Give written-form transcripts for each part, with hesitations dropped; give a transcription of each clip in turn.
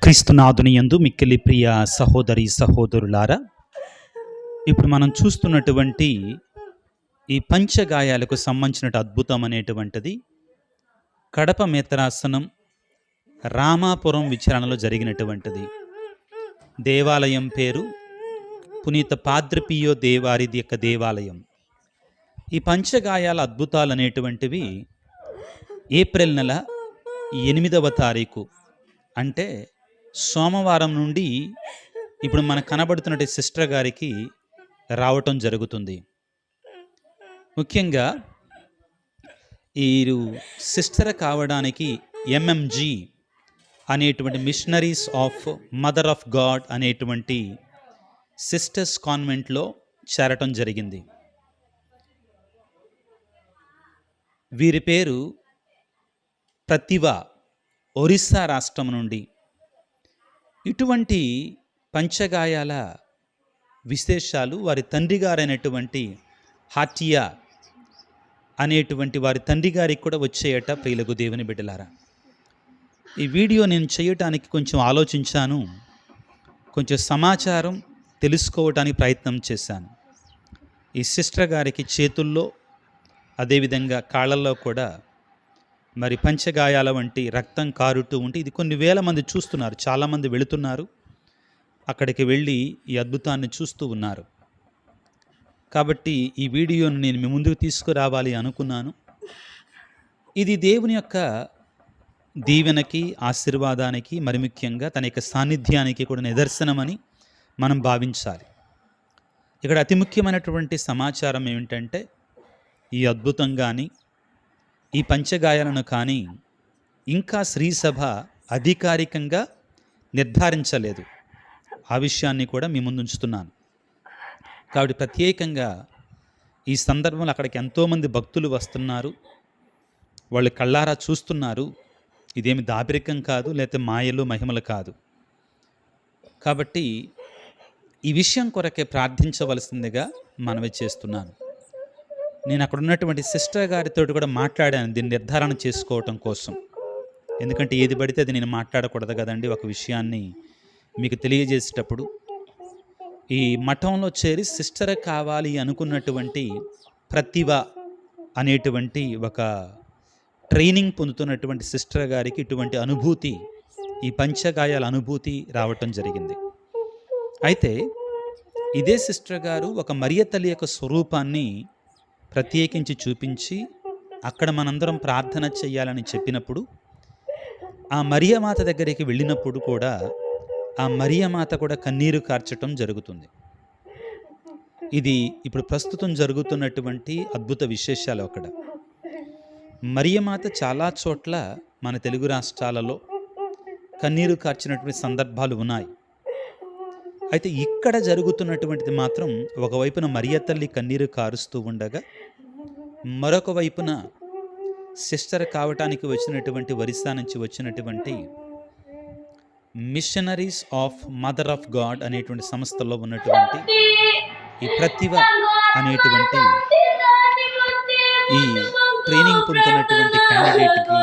క్రీస్తునాథుని యందు మిక్కిలి ప్రియ సహోదరి సహోదరులారా, ఇప్పుడు మనం చూస్తున్నటువంటి ఈ పంచగాయాలకు సంబంధించిన అద్భుతం అనేటువంటిది కడప మేత్రాసనం రామాపురం విచారణలో జరిగినటువంటిది. దేవాలయం పేరు పునీత పాద్రిపియో దేవారిది యొక్క దేవాలయం. ఈ పంచగాయాల అద్భుతాలు అనేటువంటివి ఏప్రిల్ నెల 8వ తారీఖు అంటే సోమవారం నుండి ఇప్పుడు మనకు కనబడుతున్న సిస్టర్ గారికి రావటం జరుగుతుంది. ముఖ్యంగా ఈ సిస్టర్ కావడానికి ఎంఎంజీ అనేటువంటి Missionaries of Mother of God అనేటువంటి సిస్టర్స్ కాన్వెంట్లో చేరటం జరిగింది. వీరి పేరు ప్రతిభ, ఒరిస్సా రాష్ట్రం నుండి. ఇటువంటి పంచగాయాల విశేషాలు వారి తండ్రి గారైనటువంటి హాటియా అనేటువంటి వారి తండ్రి గారికి కూడా వచ్చేయట. ప్రియులకు దేవుని బిడ్డలారా, ఈ వీడియో నేను చేయటానికి కొంచెం ఆలోచించాను, కొంచెం సమాచారం తెలుసుకోవటానికి ప్రయత్నం చేశాను. ఈ సిస్టర్ గారికి చేతుల్లో అదేవిధంగా కాళ్ళల్లో కూడా మరి పంచగాయాల వంటి రక్తం కారుతూ ఉంటే ఇది కొన్ని వేల మంది చూస్తున్నారు. చాలామంది వెళుతున్నారు, అక్కడికి వెళ్ళి ఈ అద్భుతాన్ని చూస్తూ ఉన్నారు. కాబట్టి ఈ వీడియోను నేను మీ ముందుకు తీసుకురావాలి అనుకున్నాను. ఇది దేవుని యొక్క దీవెనకి, ఆశీర్వాదానికి, మరి ముఖ్యంగా తన యొక్క సాన్నిధ్యానికి కూడా నిదర్శనమని మనం భావించాలి. ఇక్కడ అతి ముఖ్యమైనటువంటి సమాచారం ఏమిటంటే, ఈ అద్భుతం కానీ ఈ పంచగాయాలను కానీ ఇంకా శ్రీసభ అధికారికంగా నిర్ధారించలేదు. ఆ విషయాన్ని కూడా మీ ముందు ఉంచుతున్నాను. కాబట్టి ప్రత్యేకంగా ఈ సందర్భంలో అక్కడికి ఎంతోమంది భక్తులు వస్తున్నారు, వాళ్ళు కళ్ళారా చూస్తున్నారు. ఇదేమి దాపరికం కాదు, లేకపోతే మాయలు మహిమలు కాదు. కాబట్టి ఈ విషయం కొరకే ప్రార్థించవలసిందిగా మనవి చేస్తున్నాను. నేను అక్కడ ఉన్నటువంటి సిస్టర్ గారితో కూడా మాట్లాడాను దీన్ని నిర్ధారణ చేసుకోవటం కోసం. ఎందుకంటే ఏది పడితే అది నేను మాట్లాడకూడదు కదండి. ఒక విషయాన్ని మీకు తెలియజేసేటప్పుడు ఈ మఠంలో చేరి సిస్టర్ కావాలి అనుకున్నటువంటి ప్రతిభ అనేటువంటి ఒక ట్రైనింగ్ పొందుతున్నటువంటి సిస్టర్ గారికి ఇటువంటి అనుభూతి, ఈ పంచగాయాల అనుభూతి రావటం జరిగింది. అయితే ఇదే సిస్టర్ గారు ఒక మరియ తల్లి యొక్క స్వరూపాన్ని ప్రత్యేకించి చూపించి అక్కడ మనందరం ప్రార్థన చేయాలని చెప్పినప్పుడు ఆ మరియమాత దగ్గరికి వెళ్ళినప్పుడు కూడా ఆ మరియమాత కూడా కన్నీరు కార్చటం జరుగుతుంది. ఇది ఇప్పుడు ప్రస్తుతం జరుగుతున్నటువంటి అద్భుత విశేషాలు. అక్కడ మరియమాత చాలా చోట్ల మన తెలుగు రాష్ట్రాలలో కన్నీరు కార్చినటువంటి సందర్భాలు ఉన్నాయి. అయితే ఇక్కడ జరుగుతున్నటువంటిది మాత్రం ఒకవైపున మరియ తల్లి కన్నీరు కారుస్తూ ఉండగా, మరొక వైపున సిస్టర్ కావటానికి వచ్చినటువంటి ఒరిస్సా నుంచి వచ్చినటువంటి Missionaries of Mother of God అనేటువంటి సంస్థలో ఉన్నటువంటి ఈ ప్రతిభ అనేటువంటి ఈ ట్రైనింగ్ పొందుతున్నటువంటి క్యాండిడేట్కి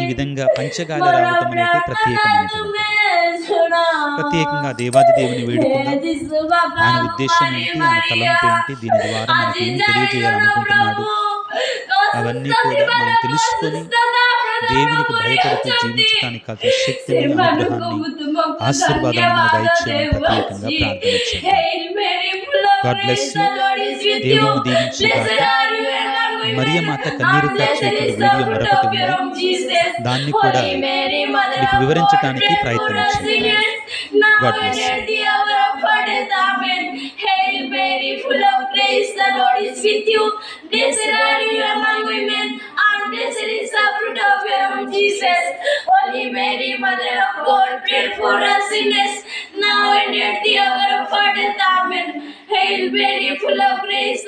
ఈ విధంగా పంచగాలు రావటం అనేది ప్రత్యేకమైనటువంటి. ప్రత్యేకంగా దేవాది దేవుని వేడుకుందాం. ఆయన ఉద్దేశం ఏంటి, ఆయన తలంపు ఏంటి, దీని ద్వారా మనకి ఏమి తెలియజేయాలనుకుంటున్నాడు, అవన్నీ కూడా మనం తెలుసుకొని దేవునికి భయపడుతూ జీవించడానికి కావాల్సిన శక్తిని, అనుగ్రహాన్ని, ఆశీర్వాదాన్ని మన దయచేయమని ప్రత్యేకంగా ప్రార్థన చేద్దాం. God bless you. దేవుడు దీవించుగాక. మరియమాత కన్నీరు కార్చేటువంటి వీడియో మరొకటి ఉంది, దాన్ని కూడా మీకు వివరించడానికి ప్రయత్నించండి. God bless you. Hail Mary, full of grace, the Lord is with you. Blessed are you among women, and blessed is the fruit of your womb, Jesus. Holy Mary, Mother of God, pray for us sinners, now and at the hour of our death. Amen. Hail Mary, full of grace.